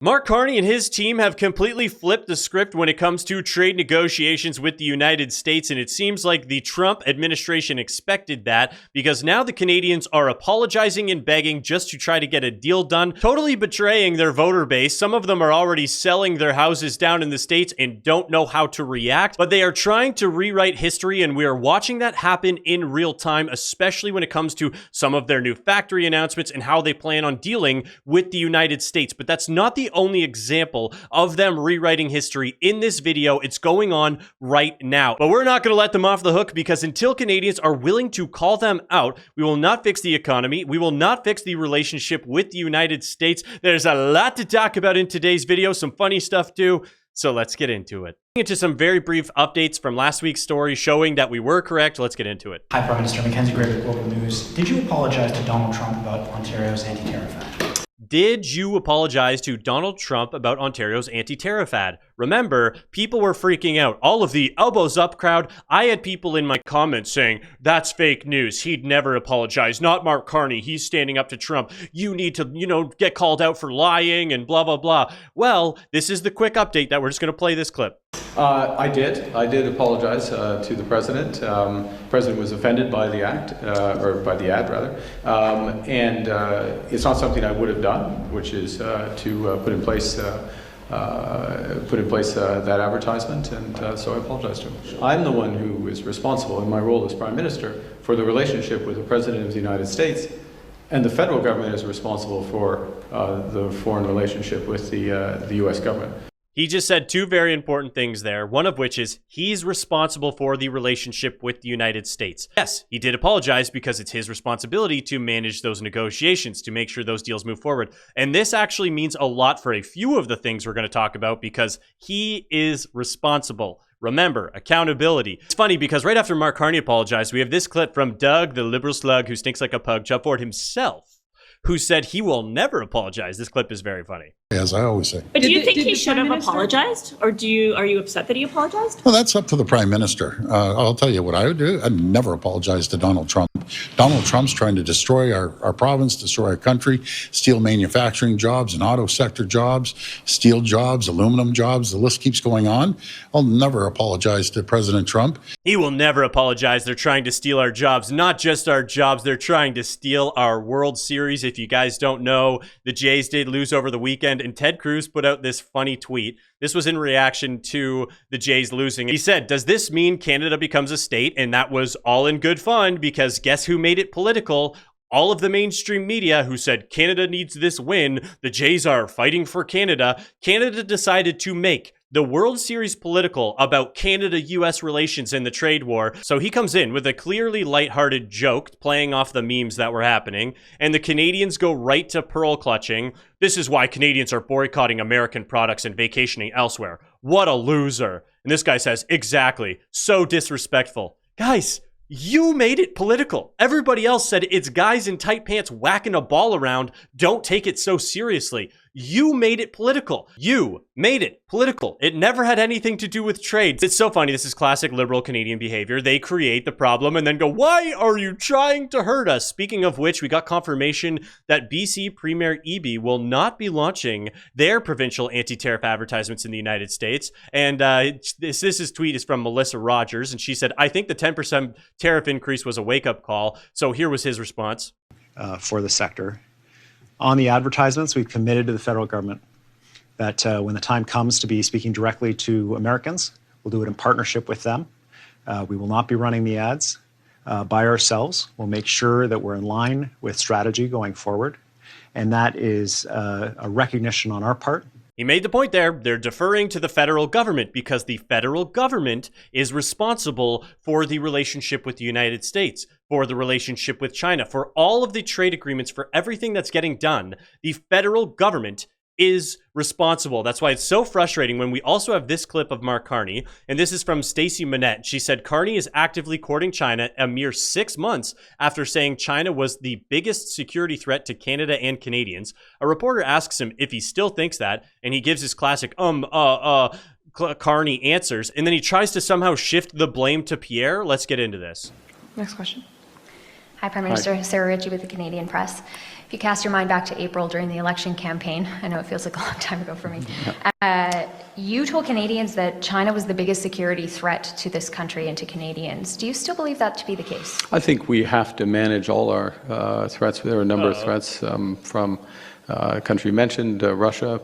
Mark Carney and his team have completely flipped the script when it comes to trade negotiations with the United States, and it seems like the Trump administration expected that, because now the Canadians are apologizing and begging just to try to get a deal done, totally betraying their voter base. Some of them are already selling their houses down in the States and don't know how to react, but they are trying to rewrite history, and we are watching that happen in real time, especially when it comes to some of their new factory announcements and how they plan on dealing with the United States. But that's not the only example of them rewriting history in this video. It's going on right now. But we're not going to let them off the hook, because until Canadians are willing to call them out, we will not fix the economy. We will not fix the relationship with the United States. There's a lot to talk about in today's video, some funny stuff too. So let's get into it. Into some very brief updates from last week's story showing that we were correct. Let's get into it. Hi, Prime Minister. Mackenzie Gray with Global News. Did you apologize to Donald Trump about Ontario's anti-tariff act? Did you apologize to Donald Trump about Ontario's anti-tariff ad? Remember, people were freaking out. All of the elbows up crowd. I had people in my comments saying, that's fake news. He'd never apologize. Not Mark Carney. He's standing up to Trump. You need to, get called out for lying and blah, blah, blah. Well, this is the quick update that we're just going to play this clip. I did apologize to the president. The president was offended by the act, or by the ad rather, and it's not something I would have done, which is to put in place that advertisement, and so I apologize to him. I'm the one who is responsible in my role as Prime Minister for the relationship with the President of the United States, and the federal government is responsible for the foreign relationship with the U.S. government. He just said two very important things there, one of which is he's responsible for the relationship with the United States. Yes, he did apologize because it's his responsibility to manage those negotiations, to make sure those deals move forward. And this actually means a lot for a few of the things we're going to talk about, because he is responsible. Remember, accountability. It's funny because right after Mark Carney apologized, we have this clip from Doug, the liberal slug who stinks like a pug, jump forward himself, who said he will never apologize. This clip is very funny. As I always say. But do you think he should have apologized? Or are you upset that he apologized? Well, that's up to the Prime Minister. I'll tell you what I would do. I'd never apologize to Donald Trump. Donald Trump's trying to destroy our province, destroy our country, steal manufacturing jobs and auto sector jobs, steel jobs, aluminum jobs. The list keeps going on. I'll never apologize to President Trump. He will never apologize. They're trying to steal our jobs. Not just our jobs. They're trying to steal our World Series. If you guys don't know, the Jays did lose over the weekend, and Ted Cruz put out this funny tweet. This was in reaction to the Jays losing. He said, does this mean Canada becomes a state? And that was all in good fun, because guess who made it political? All of the mainstream media who said Canada needs this win. The Jays are fighting for Canada. Canada decided to make the World Series political about Canada-US relations and the trade war. So he comes in with a clearly lighthearted joke, playing off the memes that were happening, and the Canadians go right to pearl clutching. This is why Canadians are boycotting American products and vacationing elsewhere. What a loser. And this guy says, exactly, so disrespectful. Guys, you made it political. Everybody else said it's guys in tight pants whacking a ball around. Don't take it so seriously. You made it political. You made it political. It never had anything to do with trade. It's so funny. This is classic liberal Canadian behavior. They create the problem and then go, why are you trying to hurt us? Speaking of which, we got confirmation that BC Premier Eby will not be launching their provincial anti-tariff advertisements in the United States. And this tweet is from Melissa Rogers, and she said, I think the 10% tariff increase was a wake-up call. So here was his response. For the sector. On the advertisements, we've committed to the federal government that when the time comes to be speaking directly to Americans, we'll do it in partnership with them. We will not be running the ads by ourselves. We'll make sure that we're in line with strategy going forward. And that is a recognition on our part. He made the point there. They're deferring to the federal government because the federal government is responsible for the relationship with the United States, for the relationship with China, for all of the trade agreements, for everything that's getting done. The federal government is responsible. That's why it's so frustrating when we also have this clip of Mark Carney, and this is from Stacey Manette. She said Carney is actively courting China a mere 6 months after saying China was the biggest security threat to Canada and Canadians. A reporter asks him if he still thinks that, and he gives his classic Carney answers, and then he tries to somehow shift the blame to Pierre. Let's get into this. Next question. Hi, Prime Minister. Sarah Ritchie with the Canadian Press. If you cast your mind back to April during the election campaign, I know it feels like a long time ago for me, you told Canadians that China was the biggest security threat to this country and to Canadians. Do you still believe that to be the case? I think we have to manage all our threats. There are a number of threats from a country mentioned, Russia.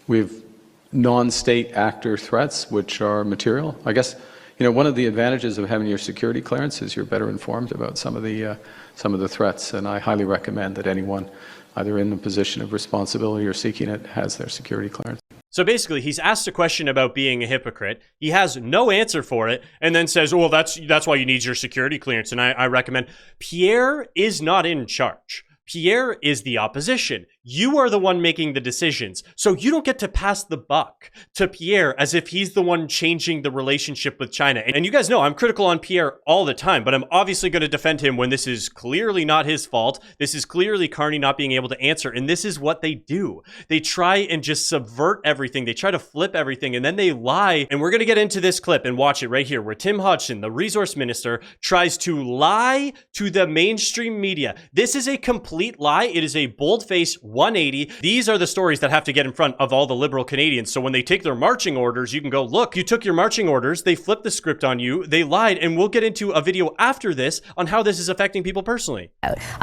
We've non-state actor threats, which are material. I guess, one of the advantages of having your security clearance is you're better informed about some of the threats, and I highly recommend that anyone either in the position of responsibility or seeking it has their security clearance. So basically, he's asked a question about being a hypocrite. He has no answer for it, and then says, well, that's why you need your security clearance, and I recommend. Pierre is not in charge. Pierre is the opposition. You are the one making the decisions. So you don't get to pass the buck to Pierre as if he's the one changing the relationship with China. And you guys know I'm critical on Pierre all the time, but I'm obviously going to defend him when this is clearly not his fault. This is clearly Carney not being able to answer. And this is what they do. They try and just subvert everything. They try to flip everything and then they lie. And we're going to get into this clip and watch it right here where Tim Hodgson, the resource minister, tries to lie to the mainstream media. This is a complete lie. It is a bold-faced 180. These are the stories that have to get in front of all the liberal Canadians. So when they take their marching orders, you can go, look, you took your marching orders, they flipped the script on you, they lied, and we'll get into a video after this on how this is affecting people personally.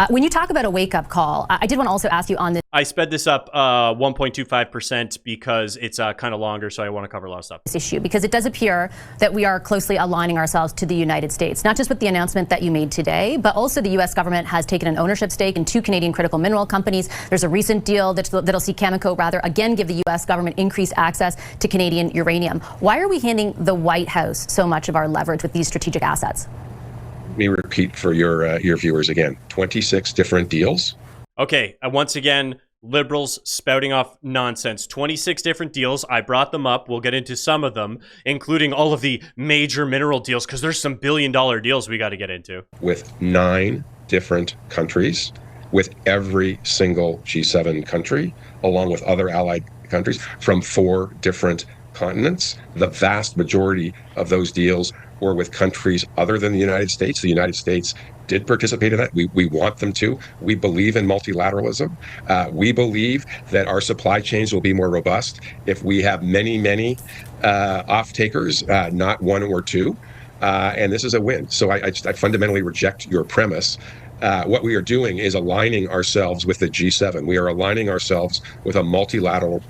When you talk about a wake-up call, I did want to also ask you on this. I sped this up 1.25% because it's kind of longer, so I want to cover a lot of stuff. Issue, because it does appear that we are closely aligning ourselves to the United States, not just with the announcement that you made today, but also the U.S. government has taken an ownership stake in 2 Canadian critical mineral companies. There's a recent deal that'll see Cameco again give the U.S. government increased access to Canadian uranium. Why are we handing the White House so much of our leverage with these strategic assets? Let me repeat for your viewers again, 26 different deals. Okay, once again, liberals spouting off nonsense. 26 different deals. I brought them up. We'll get into some of them, including all of the major mineral deals, because there's some billion-dollar deals we got to get into. With 9 different countries, with every single G7 country, along with other allied countries from 4 different continents. The vast majority of those deals were with countries other than the United States. The United States did participate in that. We want them to. We believe in multilateralism. We believe that our supply chains will be more robust if we have many off-takers, not 1 or 2. And this is a win. So I fundamentally reject your premise. What we are doing is aligning ourselves with the G7. We are aligning ourselves with a multilateral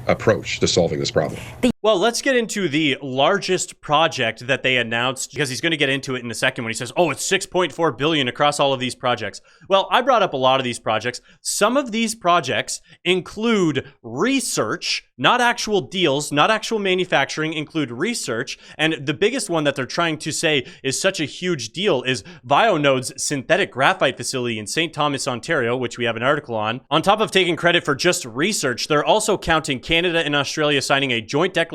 approach to solving this problem. Well, let's get into the largest project that they announced, because he's going to get into it in a second when he says, oh, it's $6.4 billion across all of these projects. Well, I brought up a lot of these projects. Some of these projects include research, not actual deals, not actual manufacturing, include research. And the biggest one that they're trying to say is such a huge deal is Vianode's synthetic graphite facility in St. Thomas, Ontario, which we have an article on. On top of taking credit for just research, they're also counting Canada and Australia signing a joint declaration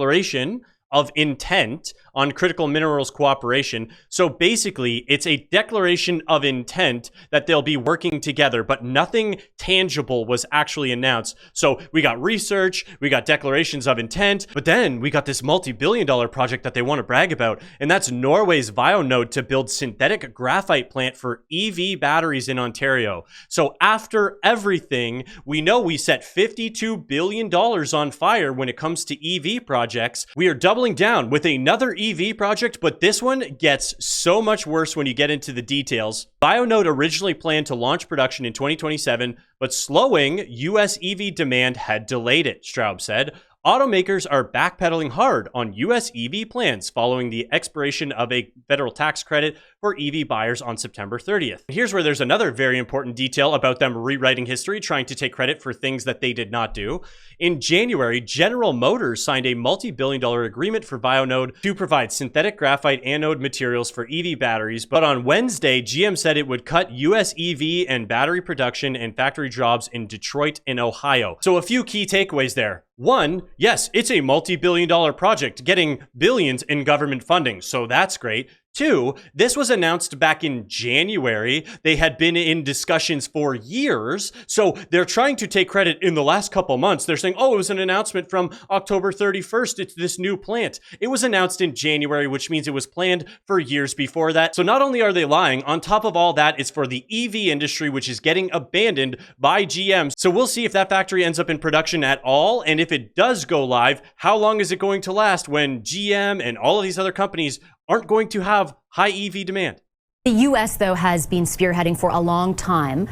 of intent on critical minerals cooperation. So basically, it's a declaration of intent that they'll be working together, but nothing tangible was actually announced. So we got research, we got declarations of intent, but then we got this multi-billion-dollar project that they want to brag about, and that's Norway's Vianode to build synthetic graphite plant for EV batteries in Ontario. So after everything, we know we set $52 billion on fire when it comes to EV projects. We are doubling down with another EV project, but this one gets so much worse when you get into the details. Vianode originally planned to launch production in 2027, but slowing US EV demand had delayed it, Straub said. Automakers are backpedaling hard on US EV plans following the expiration of a federal tax credit for EV buyers on September 30th. Here's where there's another very important detail about them rewriting history, trying to take credit for things that they did not do. In January, General Motors signed a multi-billion-dollar agreement for Vianode to provide synthetic graphite anode materials for EV batteries, but on Wednesday, GM said it would cut US EV and battery production and factory jobs in Detroit and Ohio. So a few key takeaways there. 1, yes, it's a multi-billion-dollar project getting billions in government funding, so that's great. Two, this was announced back in January. They had been in discussions for years. So they're trying to take credit in the last couple months. They're saying, oh, it was an announcement from October 31st. It's this new plant. It was announced in January, which means it was planned for years before that. So not only are they lying, on top of all that, it's for the EV industry, which is getting abandoned by GM. So we'll see if that factory ends up in production at all. And if it does go live, how long is it going to last when GM and all of these other companies aren't going to have high EV demand? The U.S., though, has been spearheading for a long time,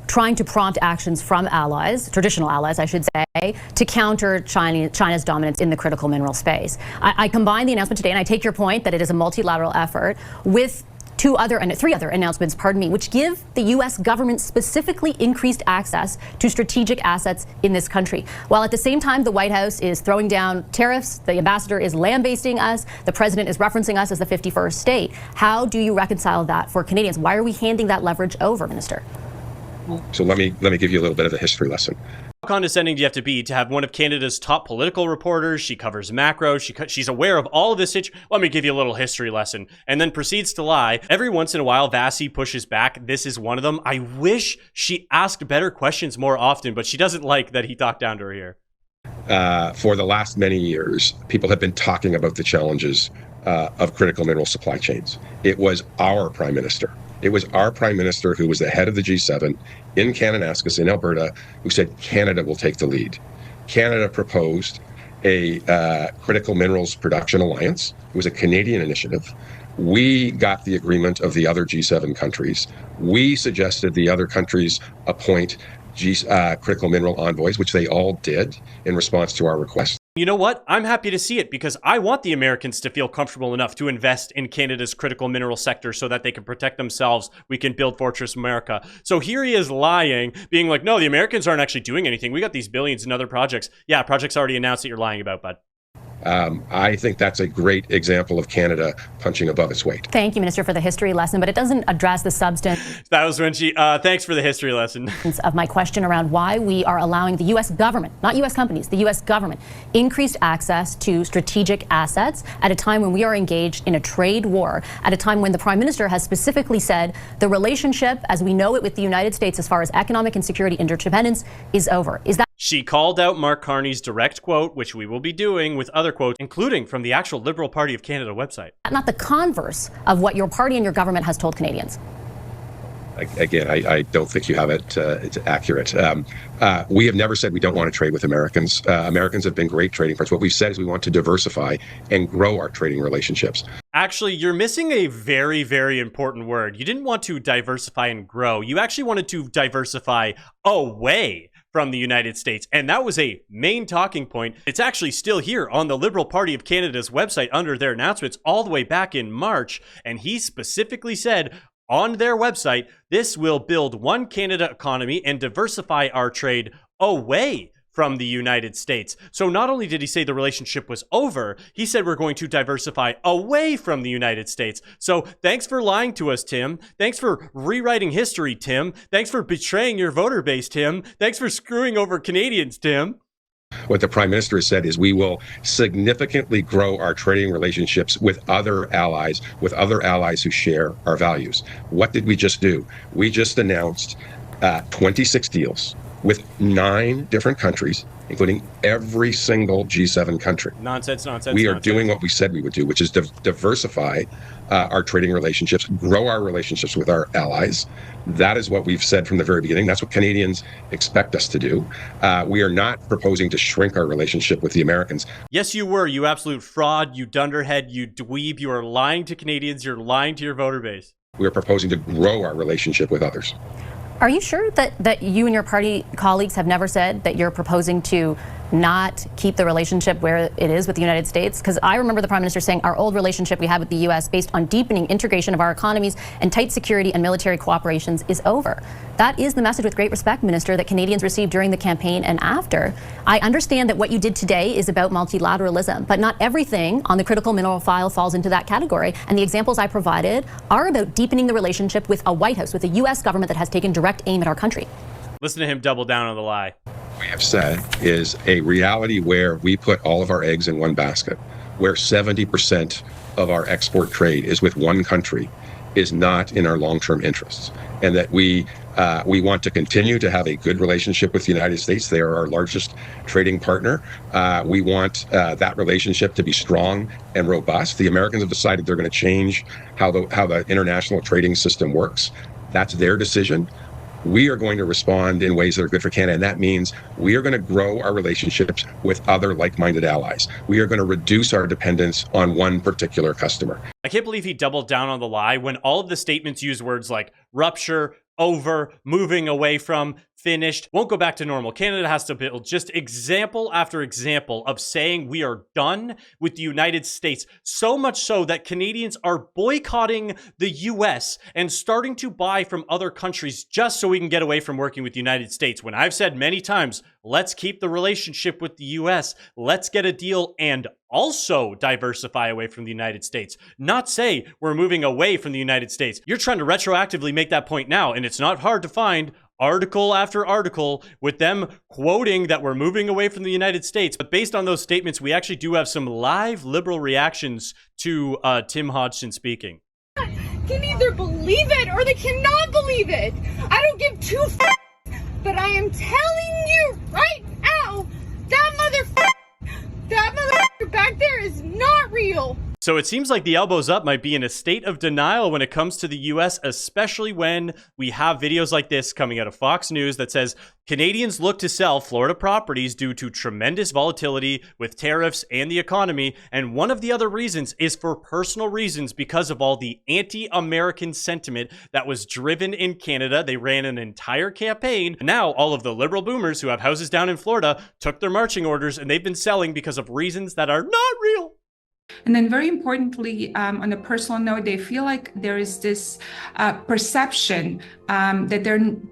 trying to prompt actions from allies, traditional allies, I should say, to counter China's dominance in the critical mineral space. I combine the announcement today, and I take your point that it is a multilateral effort, with three other announcements, which give the U.S. government specifically increased access to strategic assets in this country. While at the same time, the White House is throwing down tariffs, the ambassador is lambasting us, the president is referencing us as the 51st state. How do you reconcile that for Canadians? Why are we handing that leverage over, Minister? So let me give you a little bit of a history lesson. How condescending do you have to be to have one of Canada's top political reporters? She covers macro. She's aware of all of this. Let me give you a little history lesson, and then proceeds to lie. Every once in a while, Vasi pushes back. This is one of them. I wish she asked better questions more often, but she doesn't like that he talked down to her here. For the last many years, people have been talking about the challenges of critical mineral supply chains. It was our prime minister. It was our prime minister who was the head of the G7 in Kananaskis in Alberta who said Canada will take the lead. Canada proposed a critical minerals production alliance. It was a Canadian initiative. We got the agreement of the other G7 countries. We suggested the other countries appoint critical mineral envoys, which they all did in response to our request. You know what? I'm happy to see it because I want the Americans to feel comfortable enough to invest in Canada's critical mineral sector so that they can protect themselves. We can build Fortress America. So here he is lying, being like, no, the Americans aren't actually doing anything. We got these billions in other projects. Yeah, projects already announced that you're lying about, bud. I think that's a great example of Canada punching above its weight. Thank you, Minister, for the history lesson, but it doesn't address the substance. That was when she, thanks for the history lesson. Of my question around why we are allowing the U.S. government, not U.S. companies, the U.S. government, increased access to strategic assets at a time when we are engaged in a trade war, at a time when the Prime Minister has specifically said the relationship as we know it with the United States as far as economic and security interdependence is over. Is that? She called out Mark Carney's direct quote, which we will be doing with other quotes, including from the actual Liberal Party of Canada website. Not the converse of what your party and your government has told Canadians. Again, I don't think you have it. It's accurate. We have never said we don't want to trade with Americans. Americans have been great trading partners. What we've said is we want to diversify and grow our trading relationships. Actually, you're missing a very, very important word. You didn't want to diversify and grow. You actually wanted to diversify away from the United States. And that was a main talking point. It's actually still here on the Liberal Party of Canada's website under their announcements all the way back in March. And he specifically said on their website, this will build one Canada economy and diversify our trade away from the United States. So not only did he say the relationship was over, he said we're going to diversify away from the United States. So thanks for lying to us, Tim. Thanks for rewriting history, Tim. Thanks for betraying your voter base, Tim. Thanks for screwing over Canadians, Tim. What the Prime Minister has said is we will significantly grow our trading relationships with other allies who share our values. What did we just do? We just announced 26 deals with 9 different countries, including every single G7 country. Nonsense. We are doing what we said we would do, which is diversify our trading relationships, grow our relationships with our allies. That is what we've said from the very beginning. That's what Canadians expect us to do. We are not proposing to shrink our relationship with the Americans. Yes, you were. You absolute fraud, you dunderhead, you dweeb. You are lying to Canadians. You're lying to your voter base. We are proposing to grow our relationship with others. Are you sure that you and your party colleagues have never said that you're proposing to not keep the relationship where it is with the United States? Because I remember the Prime Minister saying our old relationship we had with the U.S. based on deepening integration of our economies and tight security and military cooperations is over. That is the message, with great respect, Minister, that Canadians received during the campaign and after. I understand that what you did today is about multilateralism, but not everything on the critical mineral file falls into that category. And the examples I provided are about deepening the relationship with a White House, with a U.S. government that has taken direct aim at our country. Listen to him double down on the lie. We have said is a reality where we put all of our eggs in one basket. where 70% of our export trade is with one country is not in our long-term interests, and that we want to continue to have a good relationship with the United States. They are our largest trading partner. We want that relationship to be strong and robust. The Americans have decided they're going to change how the international trading system works. That's their decision. We are going to respond in ways that are good for Canada, and that means we are going to grow our relationships with other like-minded allies. We are going to reduce our dependence on one particular customer. I can't believe he doubled down on the lie when all of the statements use words like rupture, over, moving away from, finished, won't go back to normal. Canada has to build just example after example of saying we are done with the United States. So much so that Canadians are boycotting the US and starting to buy from other countries just so we can get away from working with the United States. When I've said many times, let's keep the relationship with the US, let's get a deal and also diversify away from the United States. Not say we're moving away from the United States. You're trying to retroactively make that point now, and it's not hard to find article after article with them quoting that we're moving away from the United States. But based on those statements, we actually do have some live liberal reactions to Tim Hodgson speaking. Can either believe it or they cannot believe it. I don't give two f***s, but I am telling you right now, that motherfucker back there is not real. So it seems like the elbows up might be in a state of denial when it comes to the US, especially when we have videos like this coming out of Fox News that says Canadians look to sell Florida properties due to tremendous volatility with tariffs and the economy. And one of the other reasons is for personal reasons because of all the anti-American sentiment that was driven in Canada. They ran an entire campaign. Now all of the liberal boomers who have houses down in Florida took their marching orders and they've been selling because of reasons that are not real. And then very importantly, on a personal note, they feel like there is this perception that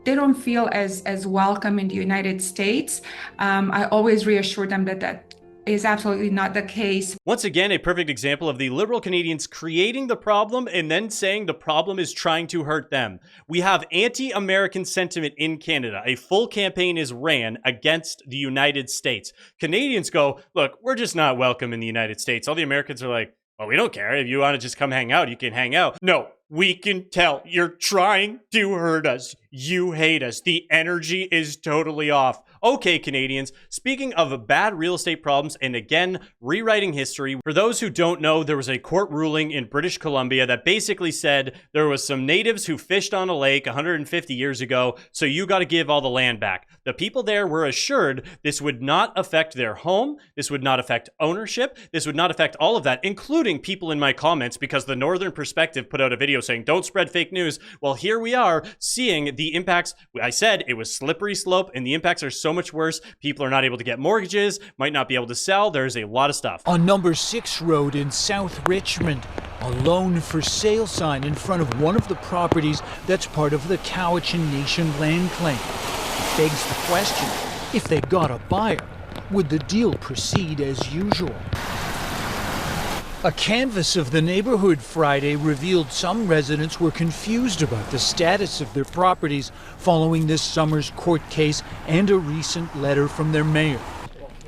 they don't feel as welcome in the United States. I always reassure them that is absolutely not the case. Once again, a perfect example of the liberal Canadians creating the problem and then saying the problem is trying to hurt them. We have anti-American sentiment in Canada. A full campaign is ran against the United States. Canadians go, look, we're just not welcome in the United States. All the Americans are like, well, we don't care. If you want to just come hang out, you can hang out. No, we can tell you're trying to hurt us. You hate us. The energy is totally off. Okay, Canadians, speaking of bad real estate problems and again, rewriting history, for those who don't know, there was a court ruling in British Columbia that basically said there was some natives who fished on a lake 150 years ago, so you got to give all the land back. The people there were assured this would not affect their home, this would not affect ownership, this would not affect all of that, including people in my comments, because the Northern Perspective put out a video saying, don't spread fake news. Well, here we are seeing the impacts. I said it was slippery slope and the impacts are so much worse. People are not able to get mortgages, might not be able to sell. There's a lot of stuff. On Number 6 Road in South Richmond, a loan for sale sign in front of one of the properties that's part of the Cowichan Nation land claim. It begs the question, if they got a buyer, would the deal proceed as usual? A canvass of the neighborhood Friday revealed some residents were confused about the status of their properties following this summer's court case and a recent letter from their mayor.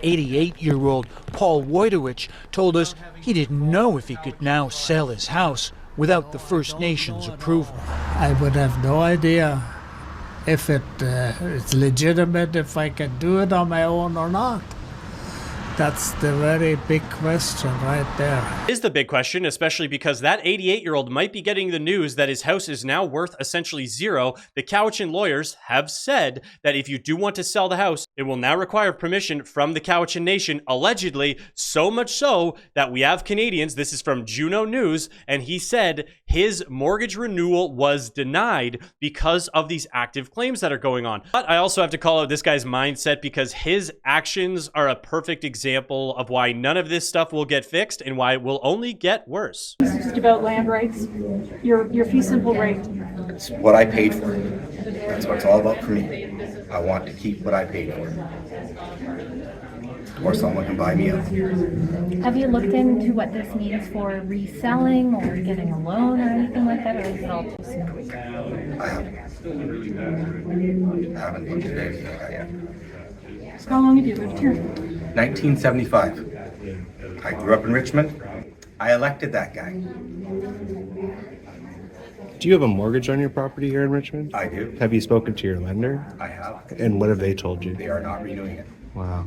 88-year-old Paul Wojtowicz told us he didn't know if he could now sell his house without the First Nations approval. I would have no idea if it's legitimate, if I can do it on my own or not. That's the very big question right there. Is the big question, especially because that 88-year-old might be getting the news that his house is now worth essentially zero. The Cowichan lawyers have said that if you do want to sell the house, it will now require permission from the Cowichan Nation, allegedly, so much so that we have Canadians, this is from Juno News, and he said his mortgage renewal was denied because of these active claims that are going on. But I also have to call out this guy's mindset because his actions are a perfect example of why none of this stuff will get fixed and why it will only get worse. It's just about land rights, your fee simple rate. It's what I paid for. That's what it's all about for me. I want to keep what I paid for. Or someone can buy me out. Have you looked into what this means for reselling or getting a loan or anything like that, or is it all too soon? I haven't looked at anything like that yet. How long have you lived here? 1975. I grew up in Richmond. I elected that guy. Do you have a mortgage on your property here in Richmond? I do. Have you spoken to your lender? I have. And what have they told you? They are not renewing it. Wow.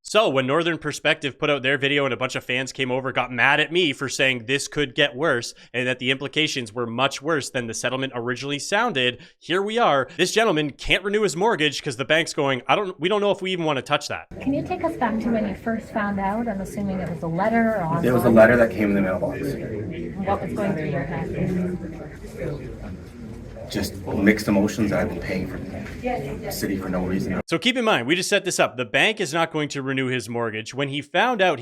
So when Northern Perspective put out their video and a bunch of fans came over, got mad at me for saying this could get worse and that the implications were much worse than the settlement originally sounded, here we are. This gentleman can't renew his mortgage because the bank's going, we don't know if we even want to touch that. Can you take us back to when you first found out? I'm assuming it was a letter or online? There was a letter that came in the mailbox. What was going through your head? Just mixed emotions. I've been paying for the city for no reason. So keep in mind, we just set this up. The bank is not going to renew his mortgage. When he found out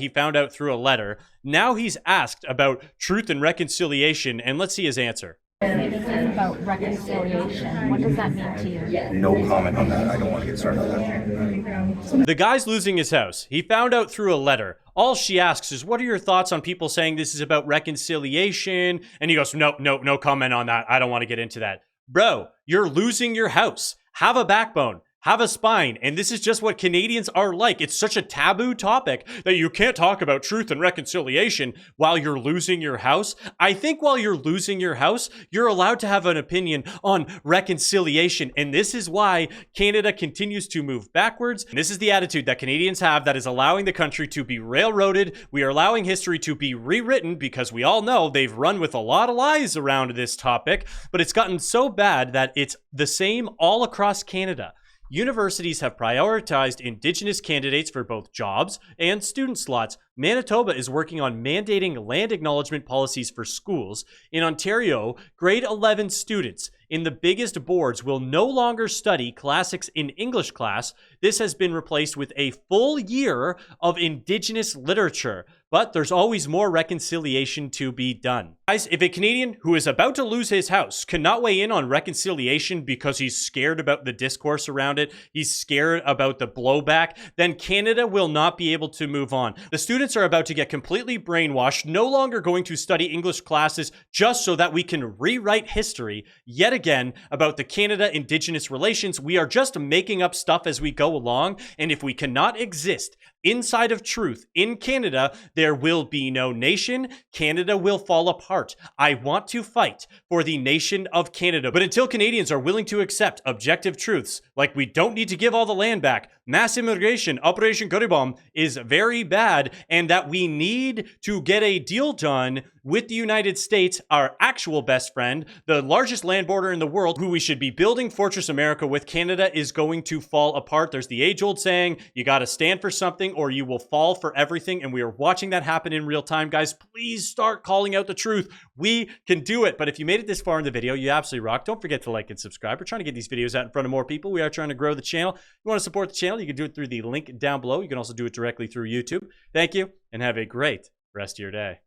through a letter. Now he's asked about truth and reconciliation, and let's see his answer. This is about reconciliation. What does that mean to you? No comment on that. I don't want to get started on that. The guy's losing his house. He found out through a letter. All she asks is, what are your thoughts on people saying this is about reconciliation? And he goes, no comment on that. I don't want to get into that. Bro, you're losing your house. Have a backbone. Have a spine. And this is just what Canadians are like. It's such a taboo topic that you can't talk about truth and reconciliation while you're losing your house. I think while you're losing your house, you're allowed to have an opinion on reconciliation. And this is why Canada continues to move backwards. And this is the attitude that Canadians have that is allowing the country to be railroaded. We are allowing history to be rewritten because we all know they've run with a lot of lies around this topic, but it's gotten so bad that it's the same all across Canada. Universities have prioritized Indigenous candidates for both jobs and student slots. Manitoba is working on mandating land acknowledgement policies for schools. In Ontario, grade 11 students in the biggest boards will no longer study classics in English class. This has been replaced with a full year of Indigenous literature. But there's always more reconciliation to be done. Guys, if a Canadian who is about to lose his house cannot weigh in on reconciliation because he's scared about the discourse around it, he's scared about the blowback, then Canada will not be able to move on. The students are about to get completely brainwashed, no longer going to study English classes just so that we can rewrite history yet again about the Canada Indigenous relations. We are just making up stuff as we go along, and if we cannot exist inside of truth in Canada, there will be no nation. Canada will fall apart. I want to fight for the nation of Canada. But until Canadians are willing to accept objective truths, like we don't need to give all the land back, mass immigration, Operation Curry Bomb is very bad, and that we need to get a deal done with the United States, our actual best friend, the largest land border in the world, who we should be building Fortress America with. Canada is going to fall apart. There's the age-old saying, you got to stand for something or you will fall for everything, and we are watching that happen in real time. Guys, please start calling out the truth. We can do it. But if you made it this far in the video, you absolutely rock. Don't forget to like and subscribe. We're trying to get these videos out in front of more people. We are trying to grow the channel. If you want to support the channel, you can do it through the link down below. You can also do it directly through YouTube. Thank you, and have a great rest of your day.